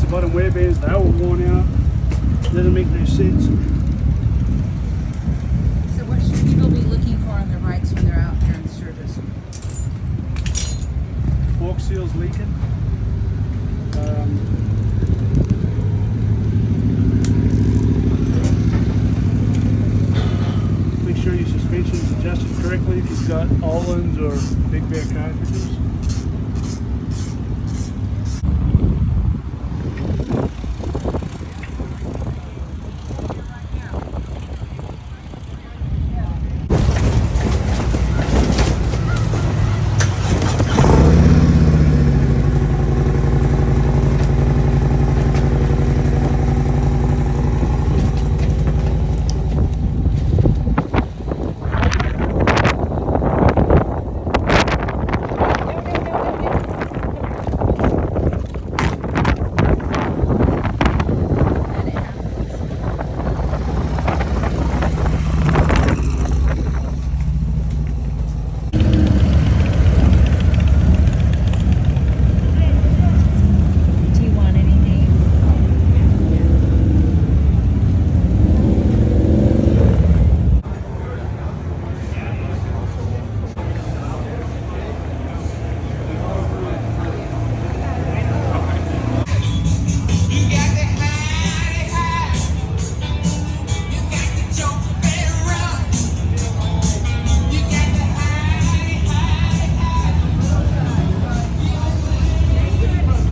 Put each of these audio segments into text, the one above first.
the bottom wear bands, they all worn out. Doesn't make no sense. So what should people be looking for on their bikes when they're out here in Sturgis? Fork seals leaking. Make sure your suspension is adjusted correctly if you've got Ohlins or Big Bear cartridges.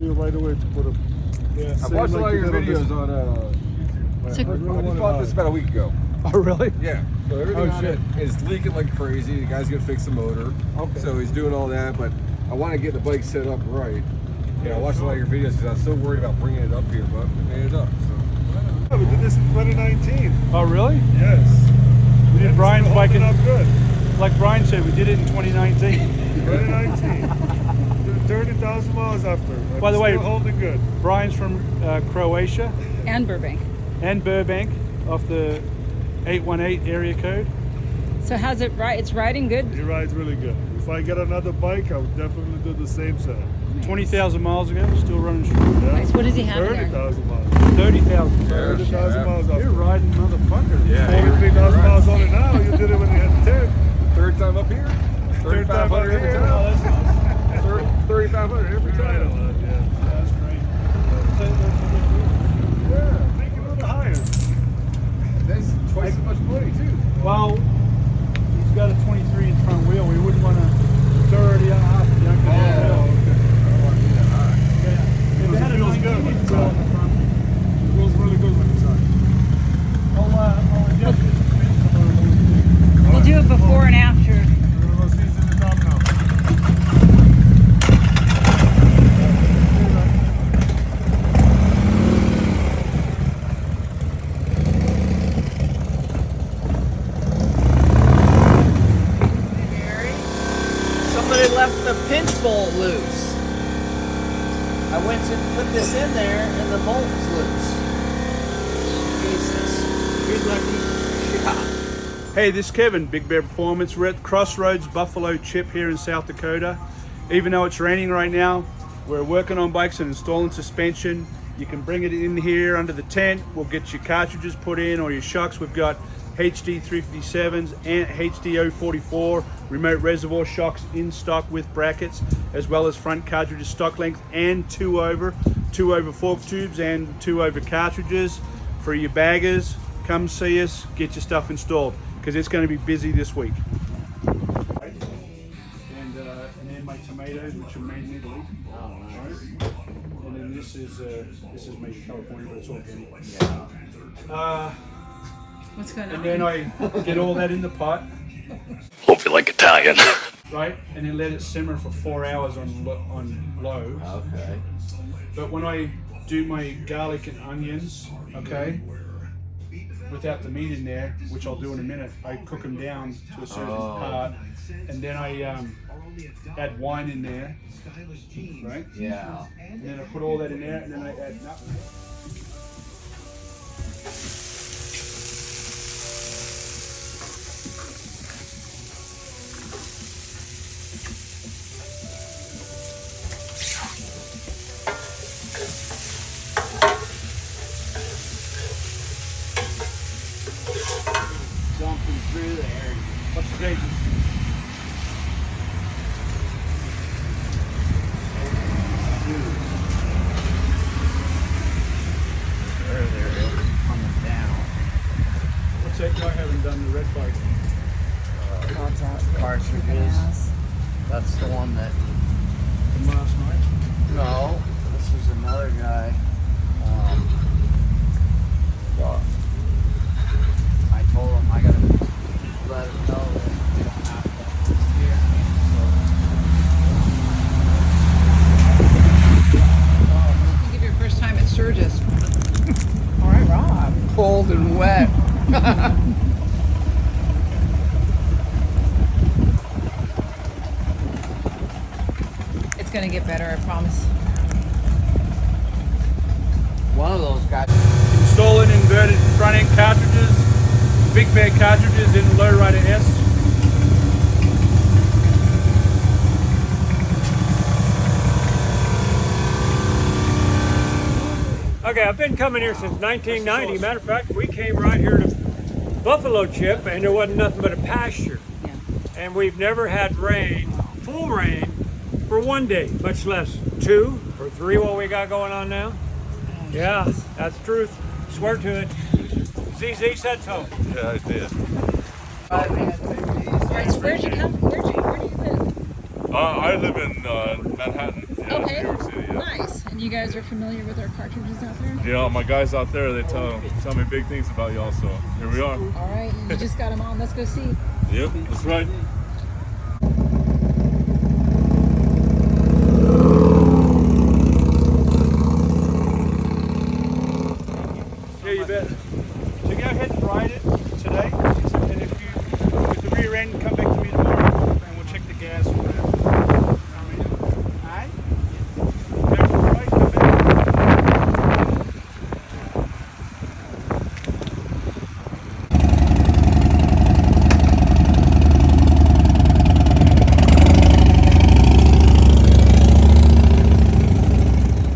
Right away to put them. Yeah, I've watched a lot of your videos on So- I just bought this about a week ago. Oh, really? Yeah. So everything Oh, on shit. it is leaking like crazy. The guy's gonna fix the motor. Okay. So he's doing all that, but I want to get the bike set up right. Yeah, I watched a lot of your videos because I was so worried about bringing it up here, but we made it up. So. We did this in 2019. Oh, really? Yes. We did And Brian's it's bike holding in, up good. like Brian said, we did it in 2019. 2019. 30,000 miles after. And By the it's way- still holding good. Brian's from Croatia And Burbank. and Burbank off the 818 area code. So how's it ride? It's riding good? He rides really good. If I get another bike, I would definitely do the same setup. 20,000 miles ago, still running strong. Yeah. Nice. What does he have in there? 30,000 miles. 30,000. 30,000 miles after. You're riding motherfucker. Yeah. 43,000 miles on it now. You did it when you had 10. Third time up here. Third time up 3,500 every here. time. Oh, that's nice. 3,500 every You ride a time. lot, yeah. That's great. Yeah, make it a little higher. That's twice as much money too. Well, he's got a 23-inch front wheel. We wouldn't want to 30 up. Yeah. If it had a Feels good 19 when it's wheel on. in the front. It feels really good when it's on. I'll adjust the suspension a little bit. We'll do it before and after. We're gonna go season it up now. Somebody left the pinch bolt loose. I went to put this in there and the bolt's loose. Jesus. Good lucky. Yeah. Hey, this is Kevin, Big Bear Performance. We're at Crossroads Buffalo Chip here in South Dakota. Even though it's raining right now, we're working on bikes and installing suspension. You can bring it in here under the tent. We'll get your cartridges put in or your shocks. We've got HD 357s and HD 044 remote reservoir shocks in stock with brackets, as well as front cartridges stock length and 2 over fork tubes and 2 over cartridges. For your baggers, come see us, get your stuff installed, because it's going to be busy this week. And then my tomatoes, which are made in Italy. And then this is made in California, but it's organic. What's going And on? then I get all that in the pot, Hope you like Italian. right? And then let it simmer for 4 hours on low. Okay. But when I do my garlic and onions, okay, without the meat in there, which I'll do in a minute, I cook them down to a certain part, and then I add wine in there, right? Yeah. And then I put all that in there, and then I add nutmeg. through there. What's the date? There, coming down. What's that guy haven't done the red bike? Cartridges. That's the one that. From last night? No, this is another guy. Well, I told him I gotta let him know that we don't have to steer I think of your first time at Sturgis. All right, Rob. so cold and wet. It's gonna get better, I promise. One of those guys. Installing inverted front end cartridges, big bag cartridges in low rider S. Okay, I've been coming here since 1990. Matter of fact, we came right here to Buffalo Chip, and there wasn't nothing but a pasture. Yeah. And we've never had rain, full rain, for one day, much less 2 or 3 what we got going on now. Yeah, that's the truth. Swear to it. ZZ said so. Yeah, I did. All right, so where'd you come? Where do you live? I live in Manhattan, Okay, New York City. Yeah. nice. And you guys are familiar with our cartridges out there? You know, my guys out there, they tell me big things about y'all. So here we are. All right, you just got them on. Let's go see. Yep, that's right. Yeah, you bet. So go ahead and ride it today, and if you, with the rear end, come back to me tomorrow, and we'll check the gas or whatever. Alright? Go for a ride, come back.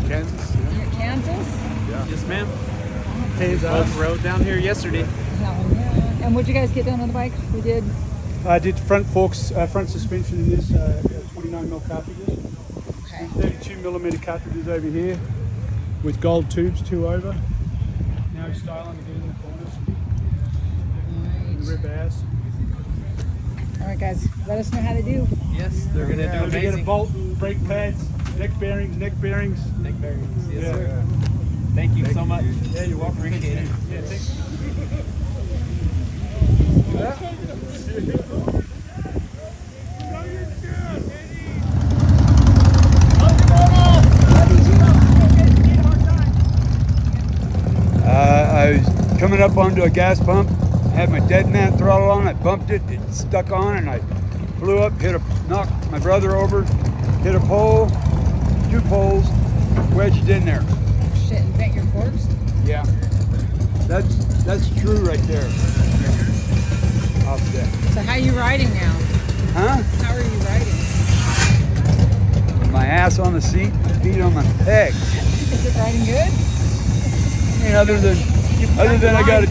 Kansas? You're at Kansas? Yes, ma'am. Both Rode down here yesterday. Hell yeah. And what'd you guys get done on the bike? We did. I did front forks, front suspension in this 29mm cartridges. Okay. 32mm cartridges over here with gold tubes, 2 over. Now he's styling again in the corners. All Rib ass. right. All right, guys. Let us know how to do. Yes, they're gonna do Don't forget a amazing. bolt, brake pads, neck bearings. Neck bearings. Yes, Yeah. sir. Thank you so much. Yeah, you're welcome. Appreciate it. Yeah, thanks. I was coming up onto a gas pump, had my dead man throttle on, I bumped it, it stuck on, and I flew up, knocked my brother over, hit a pole, 2 poles, wedged in there. Shit, and bent your forks? Yeah, that's true right there. Off there. So how are you riding now? Huh? How are you riding? My ass on the seat, feet on my peg. Is it riding good? I mean, other than I gotta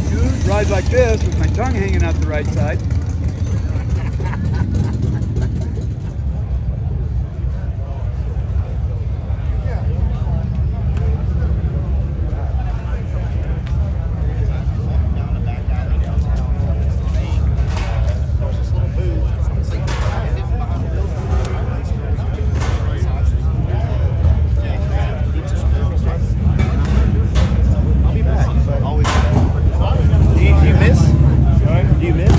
ride like this with my tongue hanging out the right side. Do you miss? Do you miss?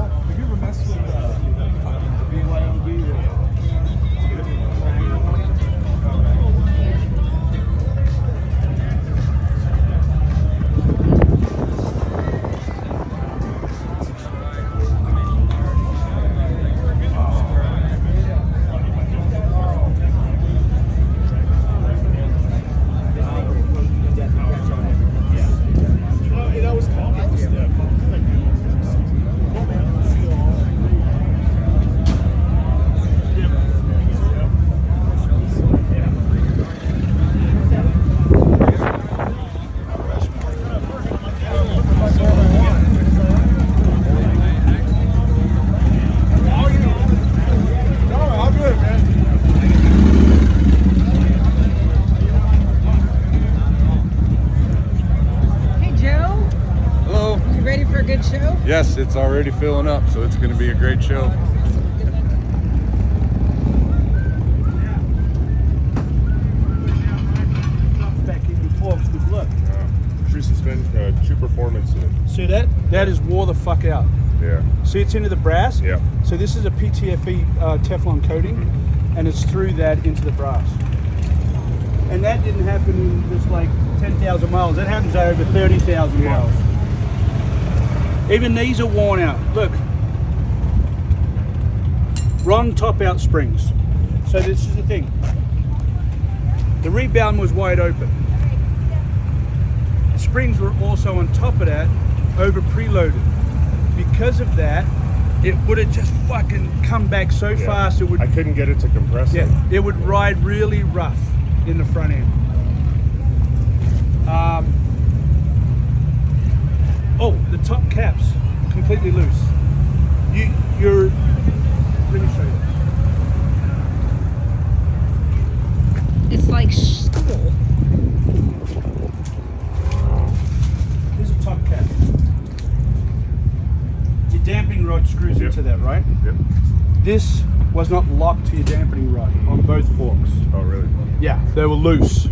Have you ever messed with BYOB? Hey Joe, Hello. you ready for a good show? Yes, it's already filling up, so it's going to be a great show. Good luck. Back in your forks, good luck. True suspension, true performance. See that? That is wore the fuck out. Yeah. See, it's into the brass. Yeah. So this is a PTFE Teflon coating, and it's through that into the brass. And that didn't happen in just like 10,000 miles. That happens over 30,000 Yeah. miles. Even these are worn out. Look. Wrong top out springs. So this is the thing. The rebound was wide open. The springs were also on top of that, over preloaded. Because of that, it would have just fucking come back so fast. It would. I couldn't get it to compress. Yeah, it would ride really rough in the front end. Oh, the top cap's completely loose. You're. Let me show you. It's like school. Here's a top cap. Your damping rod screws into that, right? Yep. This was not locked to your dampening rod on both forks. Oh, really? Yeah, they were loose.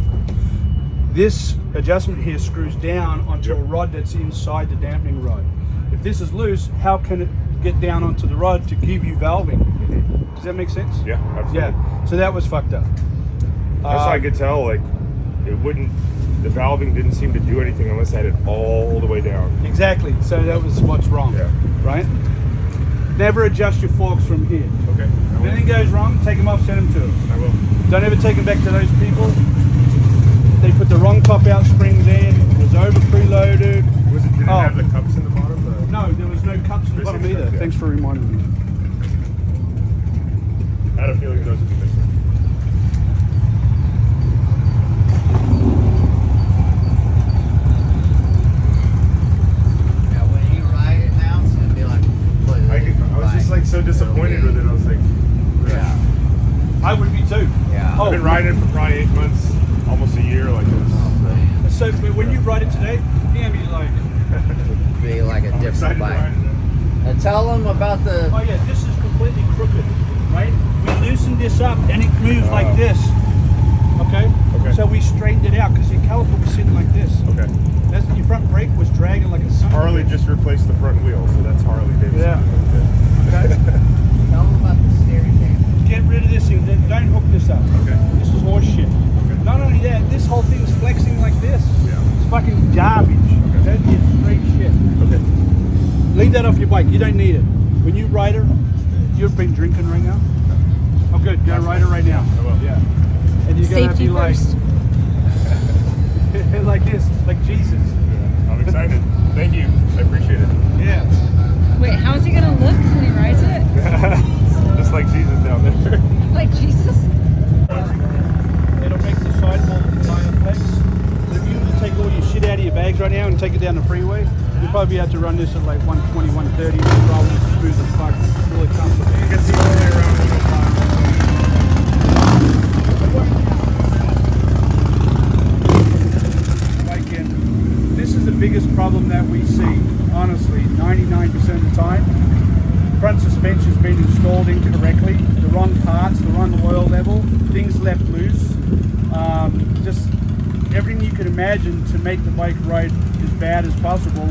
This adjustment here screws down onto Yep. a rod that's inside the dampening rod. If this is loose, how can it get down onto the rod to give you valving? Does that make sense? Yeah, absolutely. Yeah, so that was fucked up. That's how I could tell, like, it wouldn't, the valving didn't seem to do anything unless I had it all the way down. Exactly, so that was what's wrong, Yeah. right? Never adjust your forks from here. Okay. If anything goes wrong, take them off, send them to us. I will. Don't ever take them back to those people. They put the wrong top out springs in, it was over preloaded. Did it Oh. have the cups in the bottom? No, there was no cups in the bottom Missing either. cups, yeah. Thanks for reminding me. I had a feeling those would be missing. Yeah, when you ride it now, it's gonna be like completely I different was just bike. like so disappointed with it. I was like, Yeah. I would be too. Yeah. I've been riding it for probably 8 months, almost a year like this. So but when you ride it today, you're gonna be like, Be like a I'm excited different to bike. ride it. And tell them about the. oh yeah, this is completely crooked, right? We loosened this up and it moves like this. Okay? Okay. So we straightened it out because your caliper was sitting like this. Okay. That's, your front brake was dragging like a son of a Harley bitch. just replaced the front wheel, so that's Harley Davidson. Yeah. Okay. Tell them about the steering damage. Get rid of this thing. Don't hook this up. Okay. This is horse shit. Okay. Not only that, this whole thing's flexing like this. Yeah. It's fucking garbage. Okay. That is straight shit. Okay. Leave that off your bike. You don't need it. When you ride her, you've been drinking right now? Oh, good. Go ride her right now. I will. Yeah. And you're going to Safety be like, first. like this, like Jesus. Yeah. I'm excited. Thank you. I appreciate it. Yeah. Wait, how's he gonna look when he rides it? Just like Jesus down there. Like Jesus? It'll make the sidewall tire flex. If you were to take all your shit out of your bags right now and take it down the freeway, you'll probably be able to run this at like 120, 130, rather than smooth as fuck. Really comfortable. You can see all the way around the time. This is the biggest problem that we see, honestly, 99% of the time. Front suspension's been installed incorrectly, the wrong parts, the wrong oil level, things left loose. Just everything you can imagine to make the bike ride as bad as possible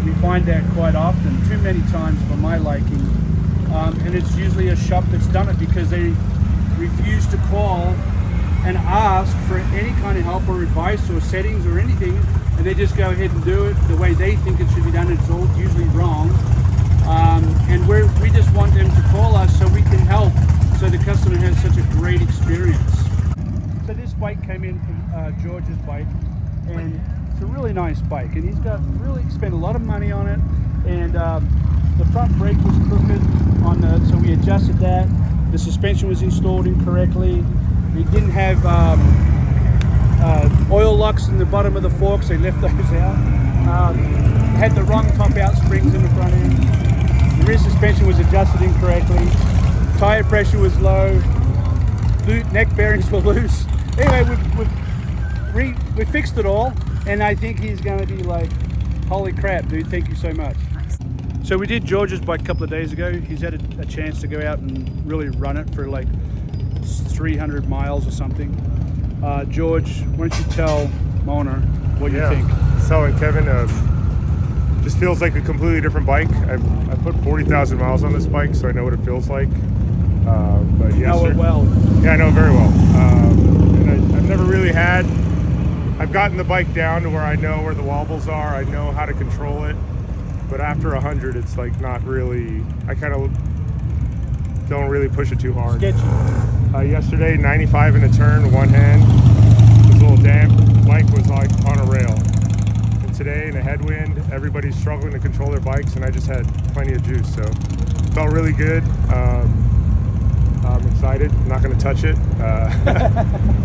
we find that quite often, too many times for my liking. And it's usually a shop that's done it because they refuse to call and ask for any kind of help or advice or settings or anything, and they just go ahead and do it the way they think it should be done. It's all usually wrong. And we just want them to call us so we can help, so the customer has such a great experience. So this bike came in from George's bike, and it's a really nice bike, and he's really spent a lot of money on it, and the front brake was crooked so we adjusted that. The suspension was installed incorrectly. We didn't have oil locks in the bottom of the forks, they left those out. Had the wrong top out springs in the front end. The rear suspension was adjusted incorrectly. Tire pressure was low. Neck bearings were loose. Anyway, we fixed it all, and I think he's going to be like, holy crap, dude, thank you so much. So we did George's bike a couple of days ago. He's had a chance to go out and really run it for like 300 miles or something. George, why don't you tell Mona what you think? Selling Kevin, just feels like a completely different bike. I put 40,000 miles on this bike, so I know what it feels like. But Know it well. Yeah, I know it very well. And I've never really I've gotten the bike down to where I know where the wobbles are. I know how to control it. But after 100, it's like not really, I kind of don't really push it too hard. Sketchy. Yesterday, 95 in a turn, one hand, was a little damp. Bike was like on a rail. And today in a headwind, everybody's struggling to control their bikes, and I just had plenty of juice, so felt really good. I'm excited. I'm not going to touch it.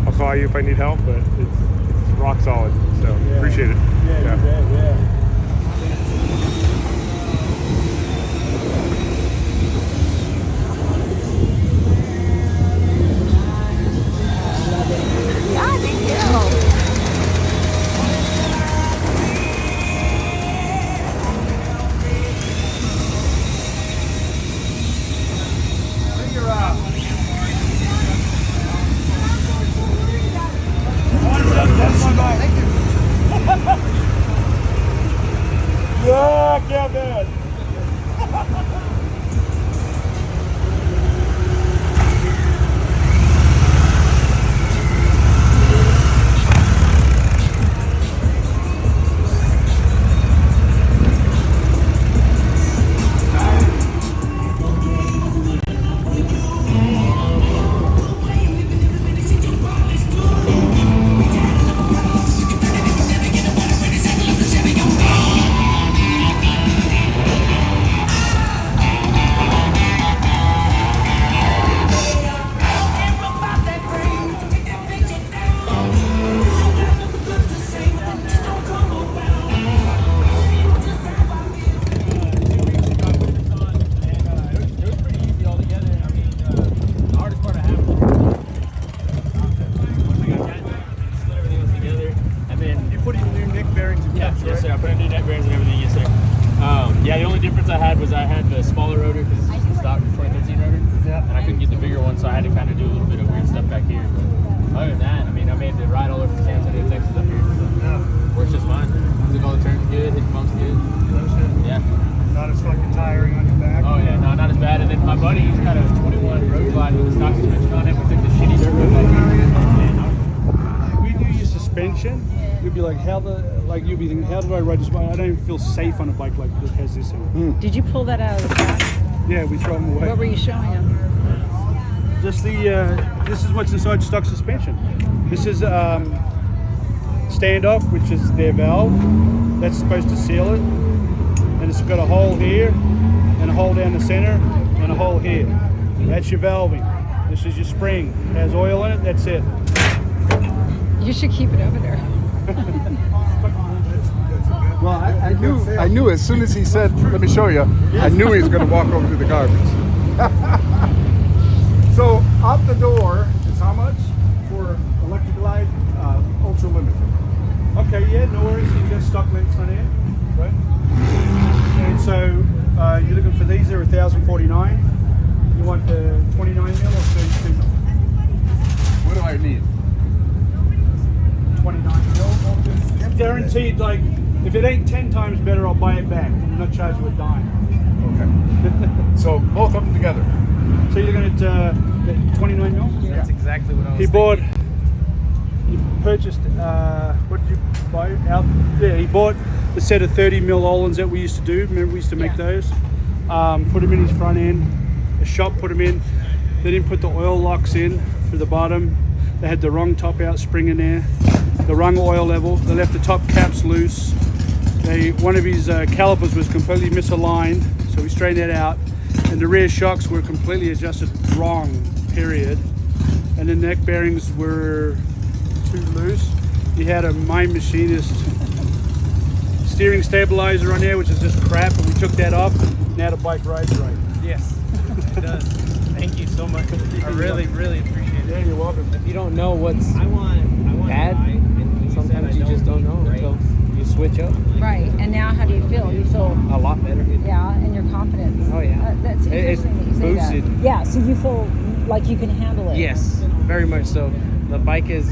I'll call you if I need help, but it's rock solid. So appreciate it. Yeah. Yeah, Kevin! Yeah, the only difference I had was I had the smaller rotor because this is the stock 2013 rotor. Yeah. And I couldn't get the bigger one, so I had to kind of do a little bit of weird stuff back here. But other than that, I mean, I made the ride all over the San Antonio, Texas up here. So works just fine. Took all the turns good, hit the bumps good. Yeah. Not as fucking tiring on your back. Oh yeah, no, not as bad. And then my buddy, he's got a 21 road glide with a stock suspension on it. We took the shitty dirt road back here. We do your suspension. You'd be like, you'd be thinking, how do I ride this bike? I don't even feel safe on a bike like this has this in it. Did you pull that out of the track? Yeah, we throw them away. What were you showing him? Just this is what's inside stock suspension. This is standoff, which is their valve. That's supposed to seal it. And it's got a hole here, and a hole down the center, and a hole here. That's your valving. This is your spring. It has oil in it, that's it. You should keep it over there. Well, I knew as soon as he said, let me show you, I knew he was going to walk over to the garbage. So, out the door is how much for Electric Glide Ultra Limited? Okay, yeah, no worries. You got stock lengths on here, right? And so you're looking for these. They're 1,049. You want the 29 mil or 32 mil? What do I need? 29 mil. Guaranteed, like If it ain't 10 times better, I'll buy it back. I'm not charge you a dime. Okay. So both of them together. So you're looking at 29 mil? That's exactly what I was He thinking. bought, he purchased, what did you buy? He bought the set of 30 mil Ollins that we used to do. Remember we used to make those? Put him in his front end. The shop put him in. They didn't put the oil locks in for the bottom. They had the wrong top out spring in there. The wrong oil level. They left the top caps loose. One of his calipers was completely misaligned, so we straightened that out. And the rear shocks were completely adjusted wrong, period. And the neck bearings were too loose. He had a mine machinist steering stabilizer on there, which is just crap, and we took that off. Now the bike rides right. Yes, it does. Thank you so much. I really, really appreciate it. Yeah, you're welcome. If you don't know what's bad, sometimes you just don't know until you switch up. Right. And now how do you feel? You feel, A lot better. yeah, and your confidence. Oh, yeah. That's It's interesting that you say that. boosted. Yeah, so you feel like you can handle it. Yes, very much so. The bike is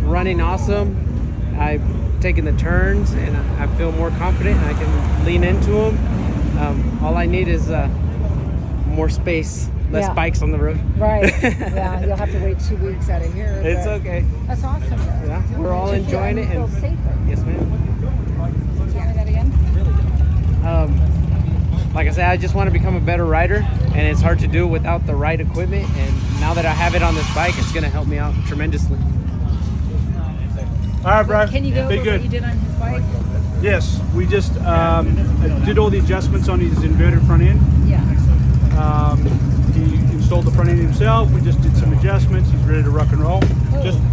running awesome. I've taken the turns and I feel more confident and I can lean into them. All I need is more space, less Yeah. bikes on the road. Right. Yeah, you'll have to wait 2 weeks out of here. It's but okay. That's awesome. Though. Yeah, we're all Makes you feel- enjoying it. You feel And safer. yes, ma'am. Tell me that again. Like I said, I just want to become a better rider, and it's hard to do without the right equipment. And now that I have it on this bike, it's going to help me out tremendously. All right, bro. Can you go Be over good. what you did on his bike? Yes, we just did all the adjustments on his inverted front end. Yeah. He installed the front end himself. We just did some adjustments. He's ready to rock and roll.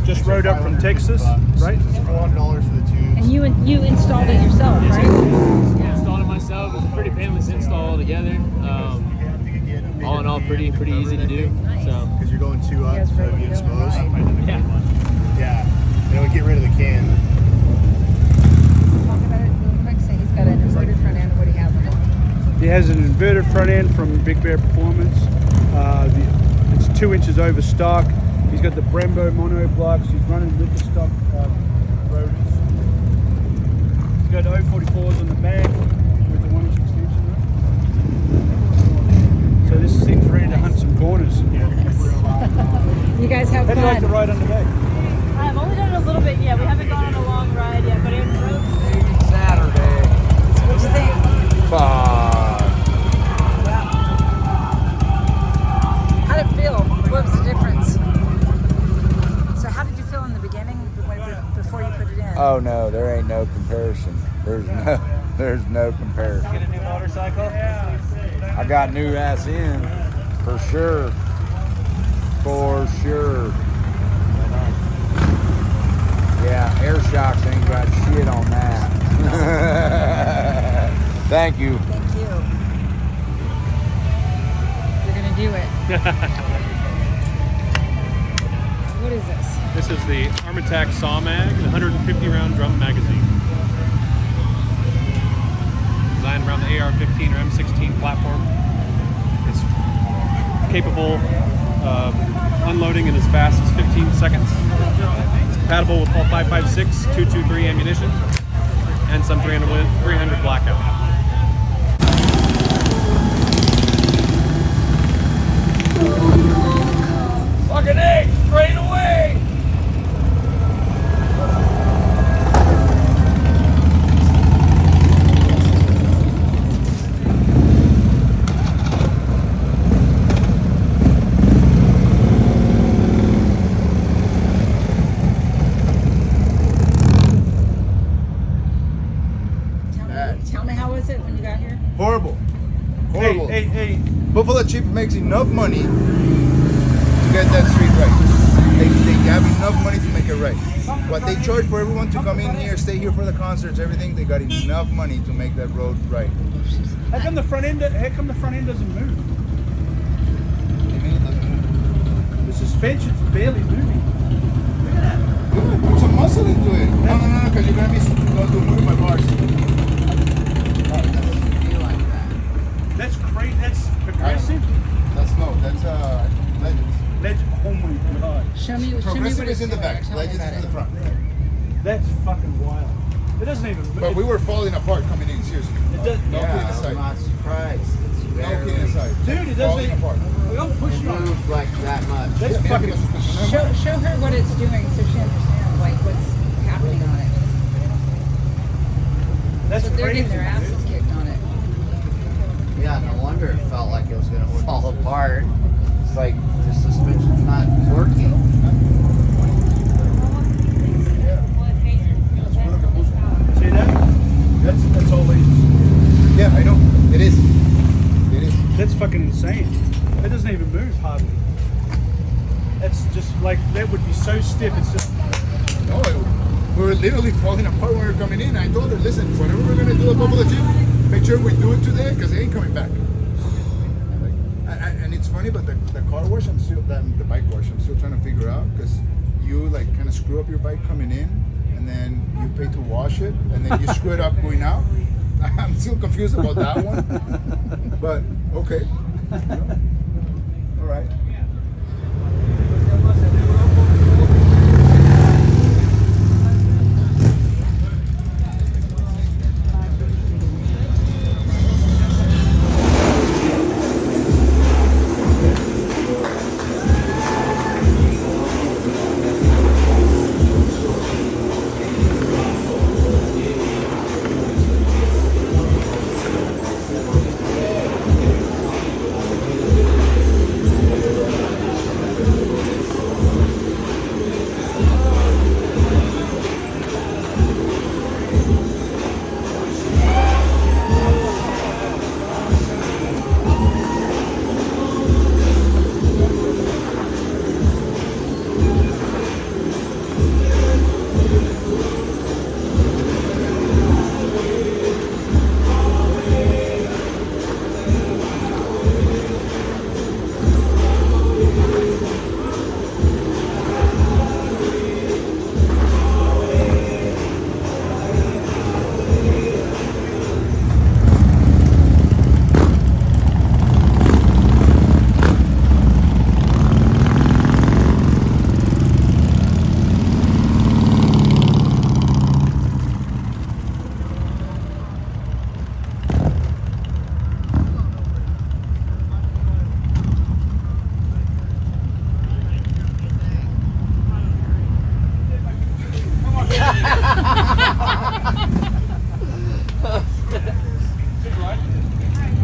Just rode up from Texas, right? $400 for the tubes. And you installed it yourself, right? Yeah, installed it myself. It was a pretty painless install altogether. All in all, pretty easy to do. So Because you're going too up, You guys so ready you to go? exposed. yeah. Yeah. They would get rid of the can. Talk about it real quick. Say he's got an inverted front end. What do you have on it? He has an inverted front end from Big Bear Performance. It's 2 inches over stock. He's got the Brembo mono blocks. He's running with the stock rotors. He's got 044s on the back with the 1 inch extension. So this thing's ready to hunt some corners. You guys have How do you like to fun. ride on the back? I've only done it a little bit yet. We haven't gone on a long ride yet, but it rode. Saturday. What'd you think? Fuck. How did it feel? What was the difference? So how did you feel in the beginning before you put it in? Oh no, there ain't no comparison. There's no comparison. Get a new motorcycle? I got new ass in for sure. For sure. Yeah, air shocks ain't got shit on that. Thank you. Thank you. You're gonna do it. What is this? This is the Armatac Saw Mag, the 150 round drum magazine. Designed around the AR-15 or M16 platform. It's capable of unloading in as fast as 15 seconds. It's compatible with all 5.56, 223 ammunition, and some 300 blackout. Fucking A, straight away. Tell me how was it when you got here? Horrible. Horrible. Hey. Buffalo Chip makes enough money to get that street right. They have enough money to make it right. What they charge for everyone to come in here, stay here for the concerts, everything, they got enough money to make that road right. How come the front end doesn't move? The suspension's barely moving. Put some muscle into it. No, because you're gonna be going to move my bars. That's great. That's progressive. That's Legends. Oh my god. Show me what Progressive it's is in the doing. back. Tell me Legends about is in it. the front. That's fucking wild. It doesn't even move. But we were falling apart coming in, seriously. No kidding aside. I'm not surprised. It's No very, kidding aside. Dude, it doesn't Falling even, apart. we don't push it it on. moves like that much. That's fucking, Show her what it's doing so she understands like what's happening on it. that's So they're crazy. getting their asses kicked on it. Yeah, no wonder it felt like it was going to fall apart. It's like the suspension's not working. See that? That's all these. Yeah, I know. It is. It is. That's fucking insane. It doesn't even move hardly. That's just like, that would be so stiff. It's just, No, we were literally falling apart when we were coming in. I told her, listen, whenever we're going to do a couple of jigs, make sure we do it today because they ain't coming back. And it's funny, but the car wash, the bike wash, I'm still trying to figure out because you like kind of screw up your bike coming in and then you pay to wash it and then you screw it up going out. I'm still confused about that one. But okay. All right.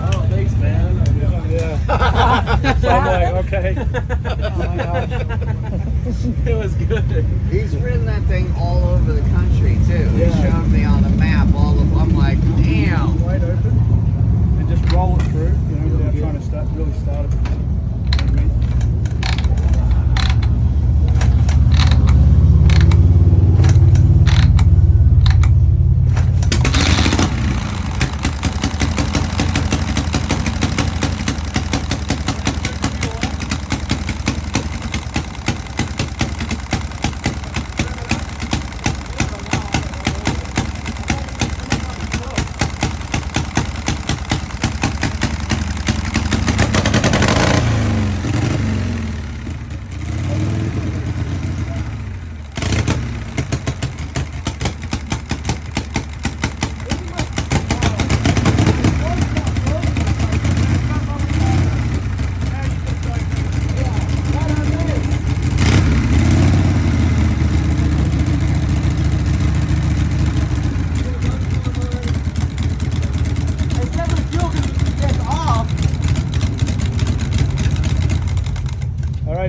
Oh, thanks, man. Yeah. So I'm like, okay. Oh my gosh. It was good. He's ridden that thing all over the country, too. Yeah. He showed me on the map all of I'm like, damn. wide open and just roll it through, you know, without trying to really start it.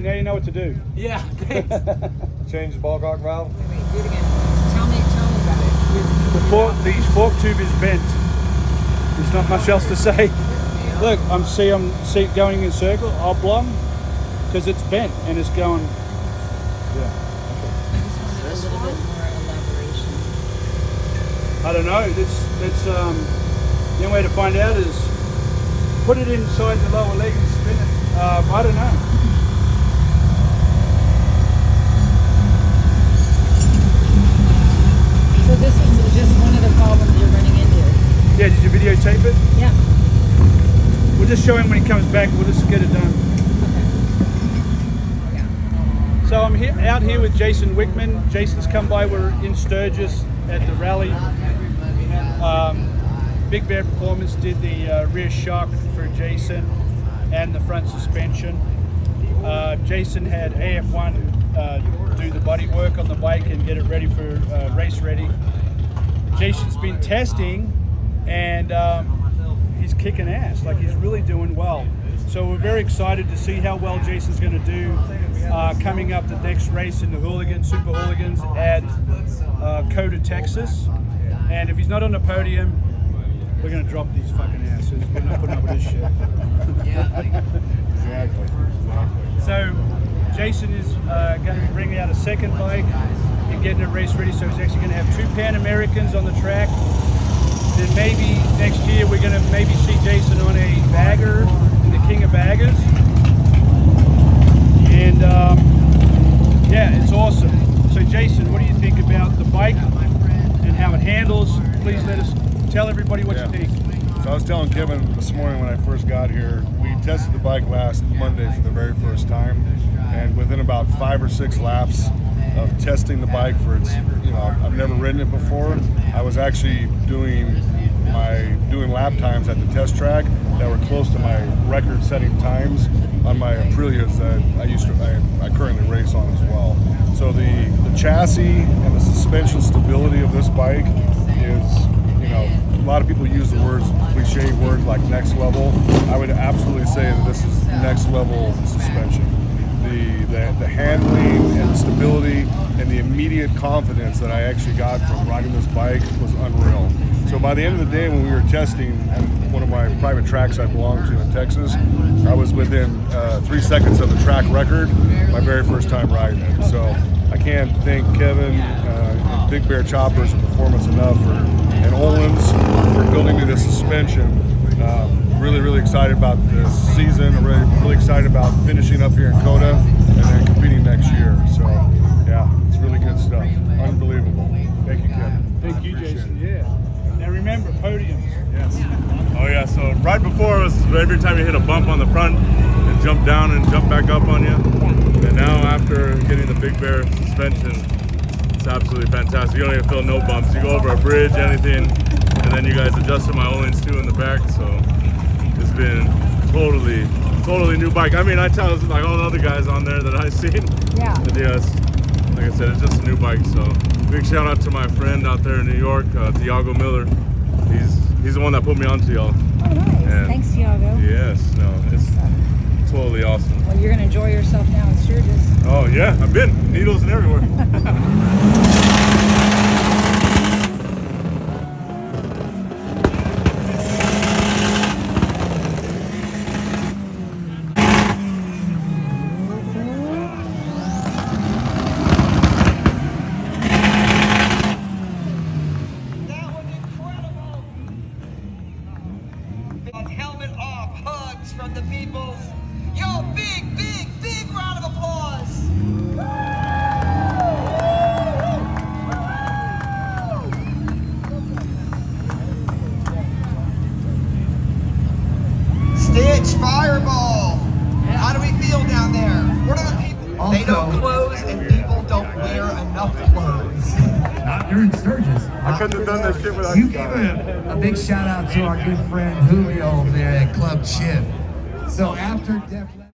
Now you know what to do. Yeah, thanks. Change the ball cock valve. Wait, do it again. Tell me about it. The fork tube is bent. There's not much else to say. Look, I'm going in circle, oblong, because it's bent and it's going. Yeah. A little bit more elaboration. I don't know. That's the only way to find out is put it inside the lower leg and spin it. I don't know. So this is just one of the problems you're running into. Yeah, did you videotape it? Yeah. We'll just show him when he comes back. We'll just get it done. So I'm out here with Jason Wickman. Jason's come by. We're in Sturgis at the rally. Big Bear Performance did the rear shock for Jason and the front suspension. Jason had AF1 do the body work on the bike and get it ready for race ready. Jason's been testing and he's kicking ass, like he's really doing well. So we're very excited to see how well Jason's going to do coming up the next race in the Super Hooligans at Coda, Texas. And if he's not on the podium, we're going to drop these fucking asses. We're not putting up with this shit. Exactly. So Jason is going to be bringing out a second bike and getting it race ready. So he's actually going to have 2 Pan Americans on the track. Then maybe next year we're going to maybe see Jason on a bagger, the King of Baggers. And yeah, it's awesome. So Jason, what do you think about the bike and how it handles? Please tell everybody what you think. So I was telling Kevin this morning when I first got here, we tested the bike last Monday for the very first time, and within about 5 or 6 laps of testing the bike for its, I've never ridden it before. I was actually doing lap times at the test track that were close to my record-setting times on my Aprilias that I currently race on as well. So the chassis and the suspension stability of this bike is, a lot of people use the cliche words like next level. I would absolutely say that this is next level suspension. The handling and the stability and the immediate confidence that I actually got from riding this bike was unreal. So by the end of the day, when we were testing at one of my private tracks I belong to in Texas, I was within 3 seconds of the track record my very first time riding it. So I can't thank Kevin and Big Bear Choppers and Performance enough and Olin's for building me this suspension. Really excited about this season. I'm really excited about finishing up here in Coda and then competing next year. So yeah, it's really good stuff. Unbelievable. Thank you, Kevin. Thank you, Jason. Yeah. Now remember, podiums. Yes. Oh yeah, so right before it was every time you hit a bump on the front, it jumped down and jumped back up on you. And now after getting the Big Bear suspension, it's absolutely fantastic. You don't even feel no bumps. You go over a bridge, anything, and then you guys adjusted my Olins too in the back, so it's been totally new bike. I mean, I tell like all the other guys on there that I've seen. Yeah. But yes, like I said, it's just a new bike. So big shout out to my friend out there in New York, Tiago Miller. He's the one that put me onto y'all. Oh, nice. And thanks, Tiago. yes, no, it's totally awesome. Well, you're going to enjoy yourself now in Sturgis. Oh yeah, I've been needles and everywhere. Helmet off, hugs from the peoples. Yo, big round of applause. Stitch, Fireball. How do we feel down there? What are the people? Also, they don't close and people don't wear enough clothes. Not during Sturgis. I couldn't have done that shit without You you give guys. a big shout out to our good friend Julio over there at Club Chip. So after Def